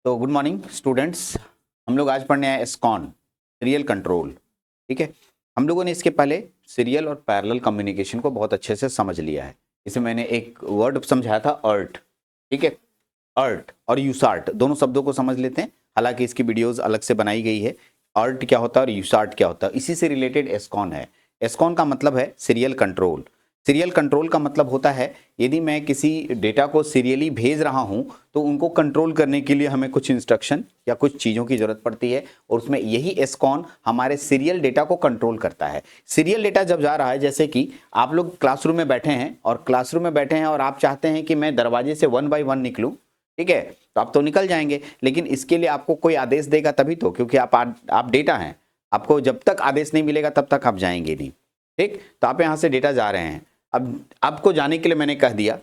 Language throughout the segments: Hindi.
तो गुड मॉर्निंग स्टूडेंट्स। हम लोग आज पढ़ने आए एसकॉन सीरियल कंट्रोल। ठीक है, हम लोगों ने इसके पहले सीरियल और पैरेलल कम्युनिकेशन को बहुत अच्छे से समझ लिया है। इसे मैंने एक वर्ड समझाया था अर्ट। ठीक है, अर्ट और यूसार्ट दोनों शब्दों को समझ लेते हैं। हालांकि इसकी वीडियोस अलग से बनाई गई है। अर्ट क्या होता है और यूसार्ट क्या होता है, इसी से रिलेटेड एसकॉन है। एसकॉन का मतलब है सीरियल कंट्रोल। सीरियल कंट्रोल का मतलब होता है यदि मैं किसी डेटा को सीरियली भेज रहा हूं तो उनको कंट्रोल करने के लिए हमें कुछ इंस्ट्रक्शन या कुछ चीज़ों की ज़रूरत पड़ती है, और उसमें यही एसकॉन हमारे सीरियल डेटा को कंट्रोल करता है। सीरियल डेटा जब जा रहा है, जैसे कि आप लोग क्लासरूम में बैठे हैं और आप चाहते हैं कि मैं दरवाजे से 1 बाय 1 निकलूँ। ठीक है, तो आप तो निकल जाएंगे, लेकिन इसके लिए आपको कोई आदेश देगा तभी तो, क्योंकि आप डेटा हैं। आपको जब तक आदेश नहीं मिलेगा तब तक आप जाएंगे नहीं। ठीक, तो आप यहाँ से डेटा जा रहे हैं। अब आपको जाने के लिए मैंने कह दिया,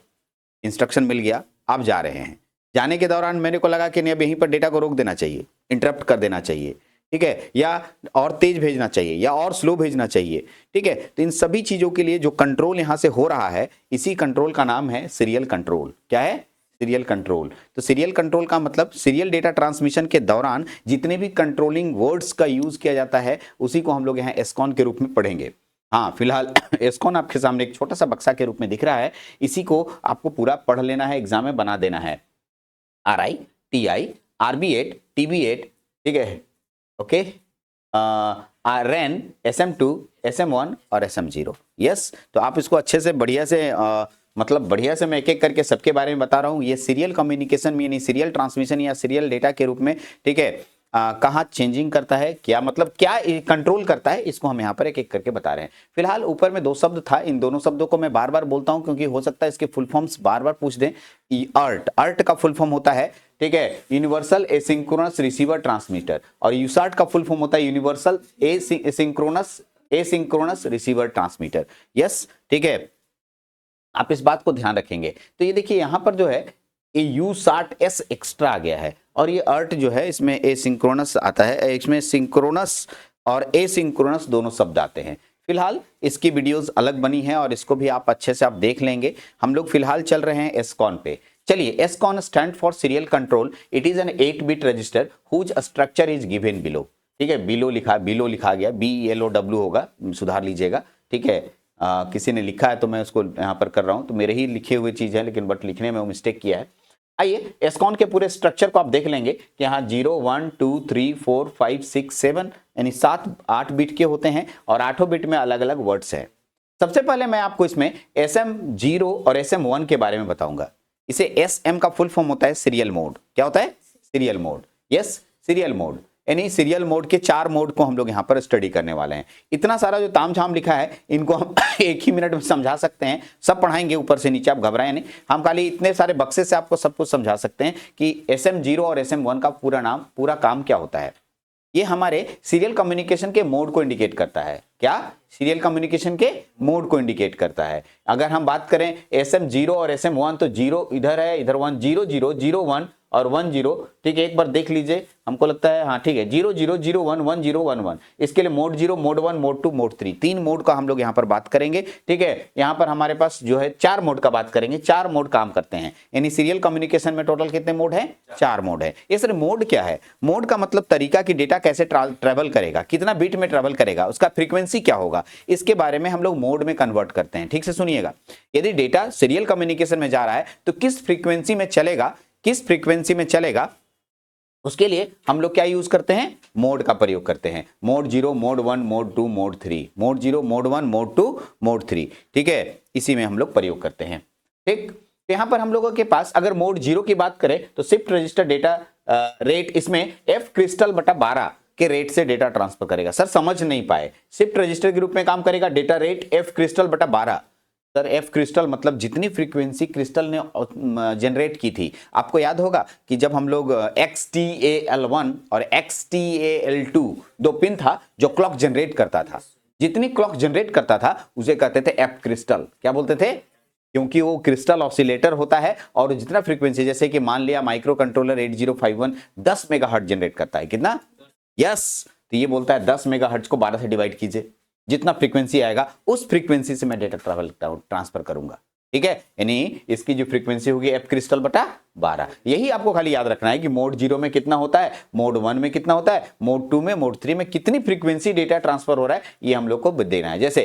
इंस्ट्रक्शन मिल गया, आप जा रहे हैं। जाने के दौरान मेरे को लगा कि नहीं, अब यहीं पर डेटा को रोक देना चाहिए, इंटरप्ट कर देना चाहिए। ठीक है, या और तेज भेजना चाहिए या और स्लो भेजना चाहिए। ठीक है, तो इन सभी चीजों के लिए जो कंट्रोल यहां से हो रहा है, इसी कंट्रोल का नाम है सीरियल कंट्रोल। क्या है? Serial control. तो सीरियल कंट्रोल का मतलब सीरियल डेटा ट्रांसमिशन के दौरान जितने भी कंट्रोलिंग वर्ड्स का यूज किया जाता है, उसी को हम लोग यहाँ एसकॉन के रूप में पढ़ेंगे। हाँ, फिलहाल एसकॉन आपके सामने एक छोटा सा बक्सा के रूप में दिख रहा है। इसी को आपको पूरा पढ़ लेना है, एग्जाम में बना देना है। RI, TI, RB8, TB8, ठीक है, ओके, REN, SM2, SM1 और SM0। यस, तो आप इसको अच्छे से बढ़िया से मतलब बढ़िया से मैं एक एक करके सबके बारे में बता रहा हूँ। ये सीरियल कम्युनिकेशन में यानी सीरियल ट्रांसमिशन या सीरियल डेटा के रूप में, ठीक है, कहाँ चेंजिंग करता है, क्या मतलब क्या कंट्रोल करता है, इसको हम यहाँ पर एक एक करके बता रहे हैं। फिलहाल ऊपर में 2 शब्द था, इन दोनों शब्दों को मैं बार बार बोलता हूँ क्योंकि हो सकता है इसके फुल फॉर्म्स बार बार पूछ दें। अर्ट का फुल फॉर्म होता है, ठीक है, यूनिवर्सल एसिंक्रोनस रिसीवर ट्रांसमीटर, और यूसार्ट का फुल फॉर्म होता है universal asynchronous receiver transmitter. Yes, ठीक है, आप इस बात को ध्यान रखेंगे। तो ये देखिए यहाँ पर जो है ये U60S एक्स्ट्रा आ गया है, और ये अर्ट जो है इसमें एसिंक्रोनस आता है, इसमें सिंक्रोनस और एसिंक्रोनस दोनों शब्द आते हैं। फिलहाल इसकी वीडियोस अलग बनी है और इसको भी आप अच्छे से आप देख लेंगे। हम लोग फिलहाल चल रहे हैं एसकॉन पे। चलिए, SCON stand for serial control. It is an 8-बिट register whose structure is given below. ठीक है, बिलो लिखा गया, BELOW होगा, सुधार लीजिएगा। ठीक है, किसी ने लिखा है तो मैं उसको यहाँ पर कर रहा हूँ, तो मेरे ही लिखे हुए चीज है, लेकिन बट लिखने में वो मिस्टेक किया है। आइए एसकॉन के पूरे स्ट्रक्चर को आप देख लेंगे कि यहाँ 0 1 2 3 4 5 6 7 यानी 7-8 बिट के होते हैं, और 8 बिट में अलग अलग वर्ड्स हैं। सबसे पहले मैं आपको इसमें SM0 और SM1 के बारे में बताऊंगा। इसे SM का फुल फॉर्म होता है सीरियल मोड। क्या होता है? Serial mode. Yes, serial mode, यानी सीरियल मोड के 4 मोड को हम लोग यहाँ पर स्टडी करने वाले हैं। इतना सारा जो तामझाम लिखा है, इनको हम एक ही मिनट में समझा सकते हैं, सब पढ़ाएंगे ऊपर से नीचे, आप घबराएं नहीं। हम खाली इतने सारे बक्से से आपको सब कुछ समझा सकते हैं कि SM0 और SM1 का पूरा काम क्या होता है। ये हमारे सीरियल कम्युनिकेशन के मोड को इंडिकेट करता है। क्या? सीरियल कम्युनिकेशन के मोड को इंडिकेट करता है। अगर हम बात करें SM0 और SM1, तो 0 इधर है, इधर 1, 0 0 0 1 और 1 0। ठीक है, एक बार देख लीजिए, हमको लगता है हाँ ठीक है, 0 0 0 1 1 0 1 1। इसके लिए mode 0, mode 1, mode 2, mode 3, 3 mode का हम लोग यहाँ पर बात करेंगे। ठीक है, यहाँ पर हमारे पास जो है 4 मोड का बात करेंगे। 4 मोड काम करते हैं, यानी सीरियल कम्युनिकेशन में टोटल कितने मोड हैं? 4 मोड है। ये सर मोड क्या है? मोड का मतलब तरीका कि डेटा कैसे ट्रेवल करेगा, कितना बिट में ट्रेवल करेगा, उसका फ्रीक्वेंसी क्या होगा, इसके बारे में हम लोग मोड में कन्वर्ट करते हैं। ठीक से सुनिएगा, यदि डेटा सीरियल कम्युनिकेशन में जा रहा है तो किस फ्रीक्वेंसी में चलेगा, उसके लिए हम लोग क्या यूज करते हैं? मोड का प्रयोग करते हैं। Mode 0, mode 1, mode 2, mode 3, mode 0, mode 1, mode 2, mode 3। ठीक है, इसी में हम लोग प्रयोग करते हैं। ठीक, तो यहां पर हम लोगों के पास अगर मोड 0 की बात करें तो शिफ्ट रजिस्टर डेटा रेट इसमें F क्रिस्टल बटा 12 के रेट से डेटा ट्रांसफर करेगा। सर समझ नहीं पाए, शिफ्ट रजिस्टर के रूप में काम करेगा, डेटा रेट F क्रिस्टल बटा 12। सर F क्रिस्टल मतलब जितनी फ्रीक्वेंसी क्रिस्टल ने जनरेट की थी। आपको याद होगा कि जब हम लोग XTAL1 और XTAL2 2 पिन था जो क्लॉक जनरेट करता था, जितनी क्लॉक जनरेट करता था उसे कहते थे F क्रिस्टल। क्या बोलते थे? क्योंकि वो क्रिस्टल ऑसिलेटर होता है, और जितना फ्रीक्वेंसी, जैसे कि मान लिया माइक्रो कंट्रोलर 8051 10 मेगाहर्ट्ज जनरेट करता है। कितना? यस, तो ये बोलता है 10 मेगाहर्ट्ज को 12 से डिवाइड कीजिए, जितना फ्रीक्वेंसी आएगा उस फ्रीक्वेंसी से मैं डेटा ट्रैवल ट्रांसफर करूंगा। ठीक है, यानी इसकी जो फ्रीक्वेंसी होगी एफ क्रिस्टल बटा 12। यही आपको खाली याद रखना है कि मोड 0 में कितना होता है, मोड 1 में कितना होता है, मोड 2 में, मोड 3 में कितनी फ्रीक्वेंसी डेटा ट्रांसफर हो रहा है, ये हम लोग को देना है। जैसे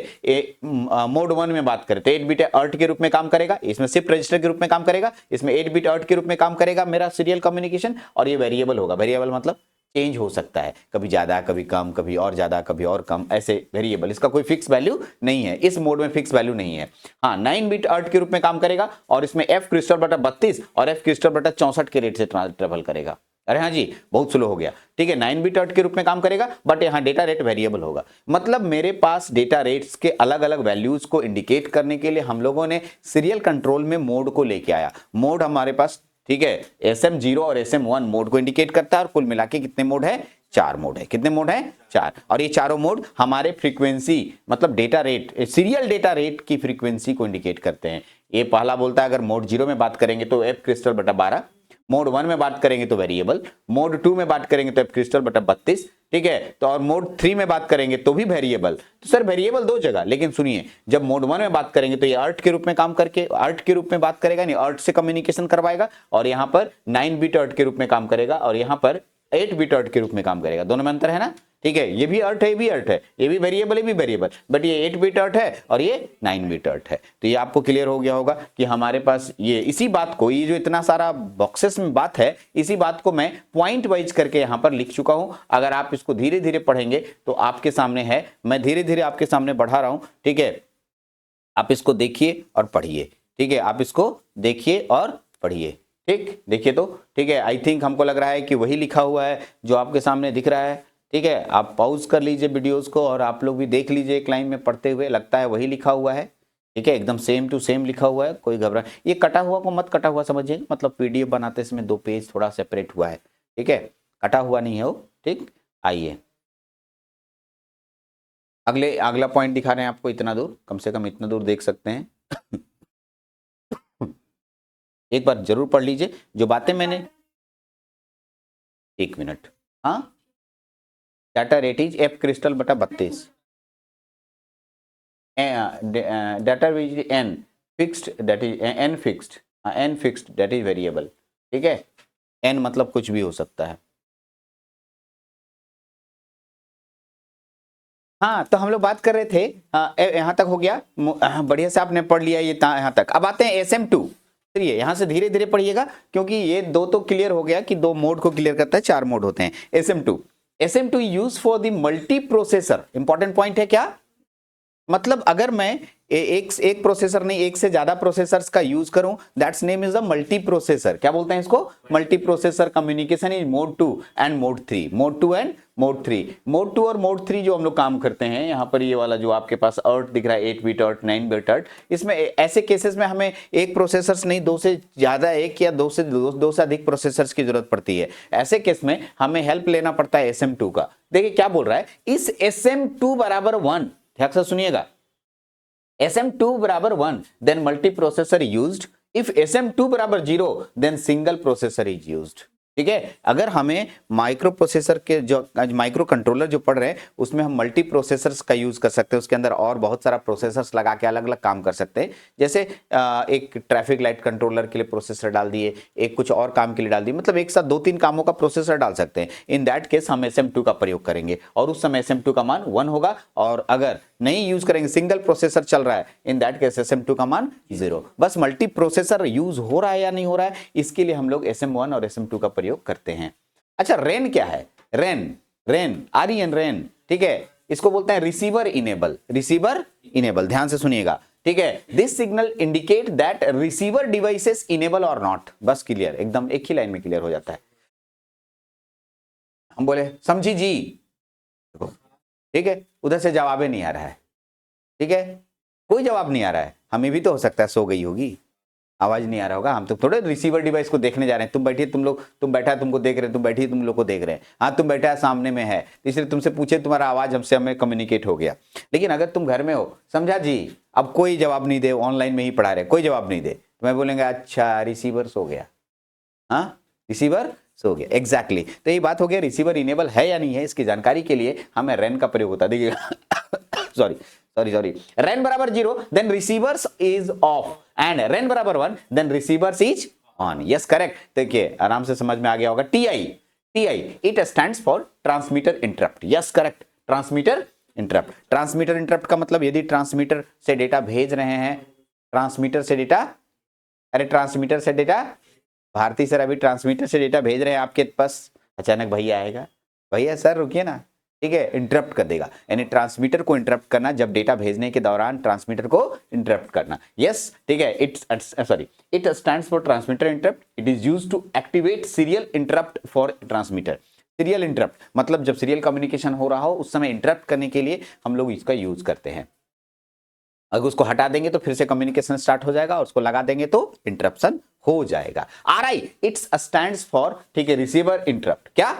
मोड 1 में बात करें तो 8 बिट अर्ट के रूप में काम करेगा, इसमें शिफ्ट रजिस्टर के रूप में काम करेगा, इसमें 8 बिट अर्ट के रूप में काम करेगा मेरा सीरियल कम्युनिकेशन, और ये वेरिएबल होगा। वेरिएबल मतलब चेंज हो सकता है, कभी ज्यादा कभी कम, कभी और ज्यादा कभी और कम, ऐसे वेरिएबल, इसका कोई फिक्स वैल्यू नहीं है, इस मोड में फिक्स वैल्यू नहीं है। हाँ, 9 बिट अर्ट के रूप में काम करेगा और इसमें एफ क्रिस्टल बटा 32 और एफ क्रिस्टल बटा 64 के रेट से ट्रेवल करेगा। अरे हाँ जी, बहुत स्लो हो गया, ठीक है। 9 बिट अर्ट के रूप में काम करेगा, बट यहाँ डेटा रेट वेरिएबल होगा। मतलब मेरे पास डेटा रेट्स के अलग अलग वैल्यूज को इंडिकेट करने के लिए हम लोगों ने सीरियल कंट्रोल में मोड को लेके आया। मोड हमारे पास, ठीक है, SM0 और SM1 मोड को इंडिकेट करता है, और कुल मिला के कितने मोड है, 4 मोड है। कितने मोड है, 4। और ये चारों मोड हमारे फ्रीक्वेंसी मतलब data rate, serial data rate की फ्रीक्वेंसी को इंडिकेट करते हैं। ये पहला बोलता है अगर मोड 0 में बात करेंगे तो एफ क्रिस्टल बटा 12, मोड 1 में बात करेंगे तो वेरिएबल, मोड 2 में बात करेंगे तो एफ क्रिस्टल बटा 32, ठीक है। तो और मोड 3 में बात करेंगे तो भी वेरिएबल। तो सर वेरिएबल 2 जगह, लेकिन सुनिए, जब मोड 1 में बात करेंगे तो ये अर्ट के रूप में काम करके अर्ट के रूप में बात करेगा, नहीं अर्ट से कम्युनिकेशन करवाएगा, और यहाँ पर 9 बिट अर्ट के रूप में काम करेगा, और यहाँ पर 8 बिट अर्ट के रूप में काम करेगा। दोनों में अंतर है ना, ठीक है। ये भी अर्ट है, ये भी अर्ट है, ये भी वेरिएबल, ये भी वेरिएबल, बट ये 8 बिट अर्ट है और ये 9 बिट अर्ट है। तो ये आपको क्लियर हो गया होगा कि हमारे पास ये इसी बात को, ये जो इतना सारा बॉक्सेस में बात है, इसी बात को मैं पॉइंट वाइज करके यहाँ पर लिख चुका हूं। अगर आप इसको धीरे धीरे पढ़ेंगे तो आपके सामने है, मैं धीरे धीरे आपके सामने बढ़ा रहा हूं, ठीक है। आप इसको देखिए और पढ़िए, ठीक है, आप इसको देखिए और पढ़िए, ठीक, देखिए तो, ठीक है। आई थिंक हमको लग रहा है कि वही लिखा हुआ है जो आपके सामने दिख रहा है, ठीक है। आप पॉज कर लीजिए वीडियोस को और आप लोग भी देख लीजिए एक लाइन में पढ़ते हुए, लगता है वही लिखा हुआ है, ठीक है, एकदम सेम टू सेम लिखा हुआ है, कोई घबरा, ये कटा हुआ को मत कटा हुआ समझिए, मतलब पीडीएफ बनाते समय 2 पेज थोड़ा सेपरेट हुआ है, ठीक है, कटा हुआ नहीं है वो, ठीक। आइए अगला पॉइंट दिखा रहे हैं आपको, इतना दूर, कम से कम इतना दूर देख सकते हैं। एक बार जरूर पढ़ लीजिए जो बातें मैंने, 1 मिनट, हाँ, data rate is F crystal बटा 32, data rate is N fixed, that is N fixed, N fixed that is variable, ठीक है। एन मतलब कुछ भी हो सकता है। हाँ, तो हम लोग बात कर रहे थे, यहाँ तक हो गया, बढ़िया से आपने पढ़ लिया ये यहाँ तक। अब आते हैं SM2, चलिए यहाँ से धीरे धीरे पढ़िएगा, क्योंकि ये 2 तो क्लियर हो गया कि 2 मोड को क्लियर करता है, 4 मोड होते हैं। SM2 use for the multi processor, important point है क्या, मतलब अगर मैं एक प्रोसेसर नहीं, एक से ज्यादा प्रोसेसर्स का यूज करूं, that's name is the multi processor. क्या बोलते हैं इसको, multi processor communication is mode 2 and mode 3, mode 2 and mode 3। Mode 2 और मोड 3 जो हम लोग काम करते हैं, यहाँ पर ये वाला जो आपके पास अर्ट दिख रहा है, 8 बिट अर्ट, 9 बिट अर्ट, इसमें ऐसे केसेस में हमें एक प्रोसेसर्स नहीं, 2 से ज्यादा, एक या 2 से अधिक प्रोसेसर्स की जरूरत पड़ती है। ऐसे केस में हमें हेल्प लेना पड़ता है SM2 का। देखिए क्या बोल रहा है, इस SM2 बराबर 1, ध्यान से सुनिएगा, SM2 बराबर 1 then multi processor used, if SM2 बराबर 0 then single processor is used, ठीक है। अगर हमें माइक्रो प्रोसेसर के जो माइक्रो कंट्रोलर जो पढ़ रहे हैं उसमें हम मल्टी प्रोसेसर्स का यूज कर सकते हैं, उसके अंदर और बहुत सारा प्रोसेसर्स लगा के अलग अलग काम कर सकते हैं। जैसे एक ट्रैफिक लाइट कंट्रोलर के लिए प्रोसेसर डाल दिए, एक कुछ और काम के लिए डाल दिए, मतलब एक साथ 2-3 कामों का प्रोसेसर डाल सकते हैं। इन दैट केस हम SM2 का प्रयोग करेंगे और उस समय SM2 का मान 1 होगा, और अगर नहीं यूज करेंगे, सिंगल प्रोसेसर चल रहा है, इन दैट केस SM2 का मान 0। बस मल्टी प्रोसेसर यूज हो रहा है या नहीं हो रहा है, इसके लिए हम लोग SM1 और SM2 का प्रयोग करते हैं। अच्छा, रेन क्या है, रेन REN रेन, ठीक है, इसको बोलते हैं रिसीवर इनेबल, रिसीवर इनेबल, ध्यान से सुनिएगा, ठीक है। This signal indicate that receiver devices enable और नॉट, बस क्लियर, एकदम एक ही लाइन में क्लियर हो जाता है। हम बोले समझी जी, ठीक है, उधर से जवाब ही नहीं आ रहा है, ठीक है, कोई जवाब नहीं आ रहा है, हमें भी तो हो सकता है सो गई होगी, आवाज नहीं आ रहा होगा, हम तो थोड़े रिसीवर डिवाइस को देखने जा रहे हैं। तुम बैठिए, तुम बैठा है, तुमको देख रहे हैं, तुम बैठिए, तुम लोग को देख रहे हैं, हाँ तुम बैठा है सामने में है, इसलिए तुमसे पूछे, तुम्हारा आवाज हमसे हमें कम्युनिकेट हो गया। लेकिन अगर तुम घर में हो, समझा जी, अब कोई जवाब नहीं दे, ऑनलाइन में ही पढ़ा रहे, कोई जवाब नहीं दे, तो मैं बोलेंगे अच्छा रिसीवर सो गया, हाँ रिसीवर सो गया, एग्जैक्टली। तो ये बात हो गया, रिसीवर इनेबल है या नहीं है, इसकी जानकारी के लिए हमें रेन का प्रयोग होता है। देखिए सॉरी रेन बराबर 0 then receivers is off, and REN बराबर 1 then receivers is on. Yes correct. देखिए आराम से समझ में आ गया होगा। TI it stands for transmitter interrupt. Yes correct, transmitter interrupt. Transmitter interrupt का मतलब यदि ट्रांसमीटर से डेटा भेज रहे हैं, ट्रांसमीटर से डेटा, अरे ट्रांसमीटर से डेटा, भारती सर अभी ट्रांसमीटर से डेटा भेज रहे हैं आपके पास, अचानक भैया आएगा, भैया सर रुकिए ना, ठीक है, इंटरप्ट कर देगा, यानी ट्रांसमीटर को इंटरप्ट करना, जब डेटा भेजने के दौरान ट्रांसमीटर को इंटरप्ट करना। यस ठीक है, it stands for transmitter interrupt. It is used to activate serial interrupt for transmitter. Serial interrupt मतलब जब सीरियल कम्युनिकेशन हो रहा हो उस समय इंटरप्ट करने के लिए हम लोग इसका यूज करते हैं। अगर उसको हटा देंगे तो फिर से कम्युनिकेशन स्टार्ट हो जाएगा, और उसको लगा देंगे तो इंटरप्शन हो जाएगा। आरआई इट्स स्टैंड्स फॉर, ठीक है, रिसीवर इंटरप्ट। क्या,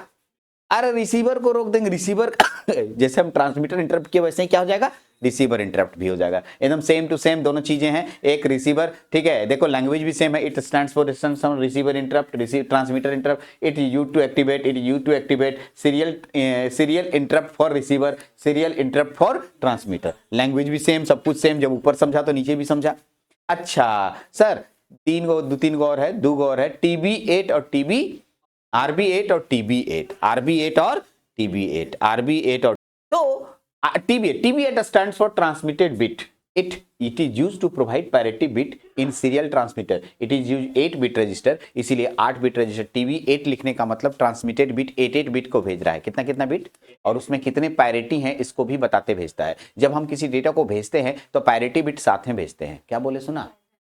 अरे रिसीवर को रोक देंगे, रिसीवर जैसे हम ट्रांसमीटर इंटरप्ट किए वैसे ही क्या हो जाएगा, रिसीवर इंटरप्ट भी हो जाएगा। एकदम सेम टू सेम दोनों चीजें हैं, एक रिसीवर, ठीक है, देखो लैंग्वेज भी सेम है। It stands for receiver interrupt, transmitter interrupt. It use to activate serial interrupt for receiver, serial interrupt for transmitter. Language भी सेम, सब कुछ सेम, जब ऊपर समझा तो नीचे भी समझा। अच्छा सर तीन गो और है, TB8 और RB8 और TB8 और तो TB8 stands for transmitted bit. It is used to provide parity bit in serial transmitter. It is used 8 bit register, इसीलिए 8 बिट रजिस्टर। TB8 लिखने का मतलब ट्रांसमिटेड बिट 8 बिट को भेज रहा है। कितना बिट और उसमें कितने पैरिटी हैं इसको भी बताते भेजता है। जब हम किसी डेटा को भेजते हैं तो पैरिटी बिट साथ में भेजते हैं। क्या बोले सुना,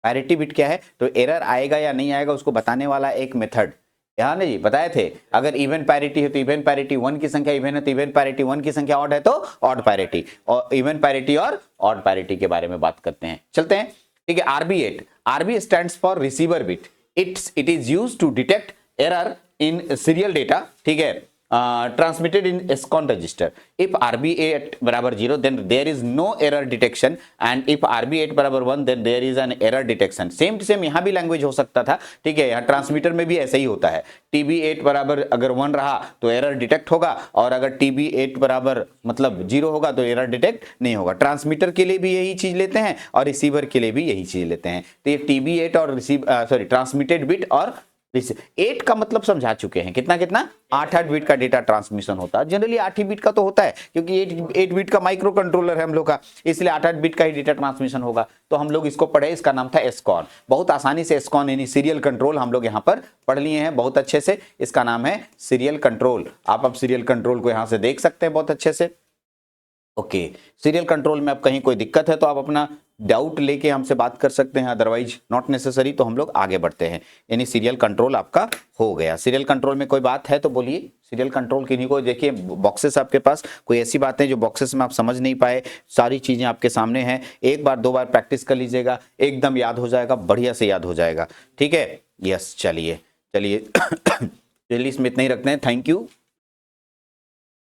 पैरिटी बिट क्या है, तो एरर आएगा या नहीं आएगा उसको बताने वाला एक मेथड, यहाँ नहीं बताए थे। अगर इवन पैरिटी है तो इवन पैरिटी 1 की संख्या इवन है तो इवन पैरिटी 1 की संख्या ऑड है तो ऑड पैरिटी, और इवन पैरिटी और ऑड पैरिटी के बारे में बात करते हैं। चलते हैं, ठीक है। RB stands for receiver bit. It is used to detect error in serial data, ठीक है, transmitted in ESCON register. If RB8 बराबर 0 then there is no error detection, and if RB8 बराबर 1 then there is an error detection. Same to same यहाँ भी लैंग्वेज हो सकता था, ठीक है, यहाँ ट्रांसमीटर में भी ऐसा ही होता है। TB8 बराबर अगर 1 रहा तो एरर डिटेक्ट होगा, और अगर TB8 बराबर मतलब 0 होगा तो एरर डिटेक्ट नहीं होगा। ट्रांसमीटर के लिए भी यही चीज लेते हैं और रिसीवर के लिए भी यही चीज लेते हैं। तो ये TB8 और ट्रांसमिटेड बिट और 8 का मतलब समझा चुके हैं। कितना 8 बिट का डेटा ट्रांसमिशन होता है। जनरली 8 ही बिट का तो होता है, क्योंकि 8 बिट का माइक्रो कंट्रोलर है हम लोग का, इसलिए 8 बिट का ही डेटा ट्रांसमिशन होगा। तो हम लोग इसको पढ़े, इसका नाम था ESCON। बहुत आसानी से ESCON यानी सीरियल कंट्रोल हम लोग यहाँ पर पढ़ लिए हैं बहुत अच्छे से। इसका नाम है सीरियल कंट्रोल। आप अब सीरियल कंट्रोल को यहाँ से देख सकते हैं बहुत अच्छे से। ओके, सीरियल कंट्रोल में अब कहीं कोई दिक्कत है तो आप अपना डाउट लेके हमसे बात कर सकते हैं, अदरवाइज नॉट नेसेसरी। तो हम लोग आगे बढ़ते हैं, यानी सीरियल कंट्रोल आपका हो गया। सीरियल कंट्रोल में कोई बात है तो बोलिए। सीरियल कंट्रोल किन्हीं को देखिए, बॉक्सेस आपके पास कोई ऐसी बातें जो बॉक्सेस में आप समझ नहीं पाए, सारी चीजें आपके सामने हैं। एक बार 2 बार प्रैक्टिस कर लीजिएगा, एकदम याद हो जाएगा, बढ़िया से याद हो जाएगा, ठीक है। यस चलिए इसमें इतना ही रखते हैं। Thank you.